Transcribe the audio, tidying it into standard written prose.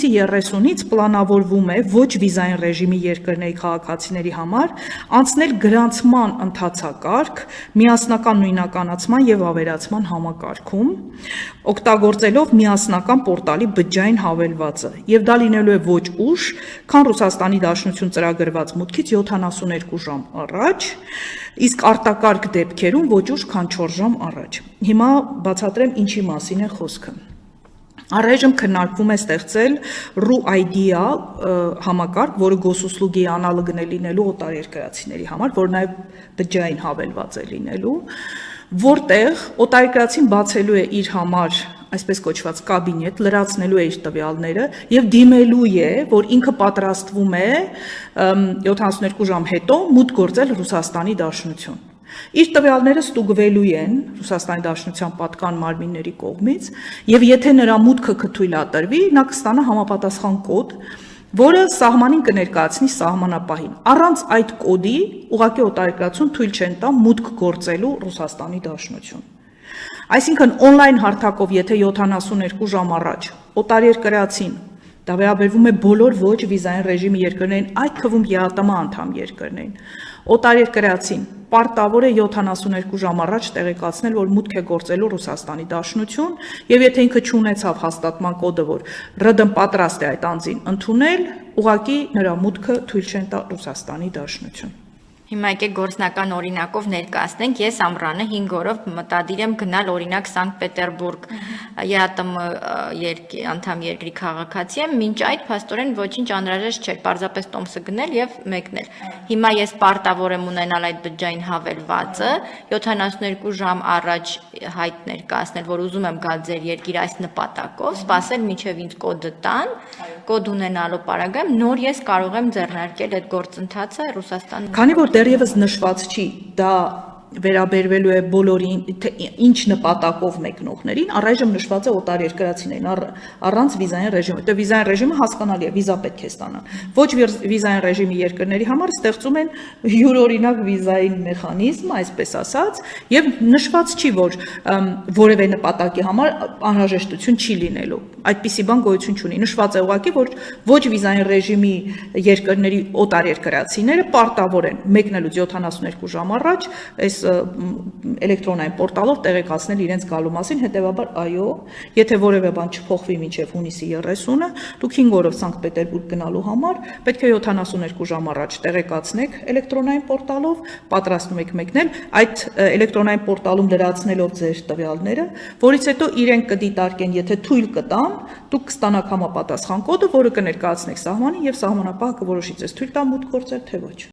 Հունիսի 30-ից պլանավորվում է ոչ վիզային ռեժիմի երկրների քաղաքացիների համար անցնել գրանցման ընթացակարգ միասնական նույնականացման եւ ավերացման համակարգում, օգտագործելով միասնական պորտալի բջջային հավելվածը, եւ դա լինելու է ոչ ուշ, քան Ռուսաստանի Դաշնություն ծրագրված մուտքից 72 ժամ առաջ, իսկ արտակարգ դեպքերում ոչ ուշ, քան 4 ժամ առաջ։ Հիմա բացատրեմ ինչի մասին է խոսքը։ Առայժմ քննարկվում է ստեղծել RU-ID-ա համակարգ, որը գոսուսլուգի անալոգն է լինելու օտարերկրացիների համար, որ նաև բջջային հավելված է լինելու, որտեղ օտարերկրացին բացելու է իր համար այսպես կոչված կաբինետ, լրացնելու է իր տվյալները եւ դիմելու է, որ ինքը պատրաստվում է 72 ժամ հետո մուտք գործել Ռուսաստանի Դաշնություն։ Իր տվյալները ստուգվելու են Ռուսաստանի Դաշնության պատկան մարմինների կողմից եւ եթե նրա մուտքը կթույլատրվի, նա կստանա համապատասխան կոդ, որը սահմանին կներկայացնի սահմանապահին։ Առանց այդ կոդի ուղղակի օտարերկրացուն թույլ չեն տա մուտք գործելու Ռուսաստանի Դաշնություն։ Այսինքն on-line հարթակով, եթե 72 ժամ առաջ օտարերկրացին, դա վերաբերվում է բոլոր ոչ վիզային ռեժիմի երկրներին, այդ թվում ԵԱՏՄ անդամ երկրներին, օտարերկրացին պարտավոր է 72 ժամ առաջ տեղեկացնել, որ մուտք է գործելու Ռուսաստանի Դաշնություն, եւ եթե ինքը չունեցավ հաստատման կոդը, որ ՌԴ պատրաստ է այդ անձին ընդունել, ուղղակի նրա մուտքը թույլ չեն տա Ռուսաստանի Դաշնություն։ Հիմա եկեք գործնական օրինակով ներկայացնենք, ես ամռանը 5 օրով մտադիր եմ գնալ օրինակ Սանկտ Պետերբուրգ ԵԱՏՄ անդամ երկրի քաղաքացի եմ, մինչ այդ փաստորեն ոչինչ անհրաժեշտ չէր, պարզապես տոմսը գնել եւ մեկնել։ Հիմա ես պարտավոր եմ ունենալ այդ բջջային հավելվածը, 72 ժամ առաջ հայտ ներկայացնել, որ ուզում եմ գալ ձեր երկիր այս նպատակով, սպասել մինչեւ ինձ կոդը տան, կոդ ունենալու պարագայում նոր ես կարող եմ ձեռնարկել այդ գործընթացը Ռուսաստան։ Քանի որ դեռևս նշված չի, դա վերաբերվելու է բոլորին, ինչ նպատակով մեկնողներին, առայժմ նշված է օտարերկրացիներին առանց վիզային ռեժիմի։ Դե վիզային ռեժիմը հասկանալի է, վիզա պետք է ստանան։ Ոչ վիզային ռեժիմի երկրների համար ստեղծում են յուրօրինակ վիզային մեխանիզմ, այսպես ասած, եւ նշված չի, որ որևէ նպատակի համար անհրաժեշտություն չի լինելու։ Այդպիսի բան գոյություն չունի։ Նշված է ուղղակի, որ ոչ վիզային ռեժիմի երկրների օտարերկրացիները պարտավոր են մեկնելուց 72 ժամ առաջ այս էլեկտրոնային պորտալով տեղեկացնել իրենց գալու մասին, հետևաբար այո, եթե որևէ բան չփոխվի մինչև հունիսի 30-ը, դուք 5 օրով Սանկտ Պետերբուրգ գնալու համար պետք է 72 ժամ առաջ տեղեկացնեք էլեկտրոնային պորտալով, պատրաստում եք մեկնել, այդ էլեկտրոնային պորտալում լրացնելով ձեր տվյալները, որից հետո իրենք կդիտարկեն, եթե թույլ կտան, դուք կստանաք համապատասխան կոդը, որը կներկայացնեք սահմանին եւ սահմանապահը կորոշի ձեզ թույլ տա մուտք գործել թե ոչ։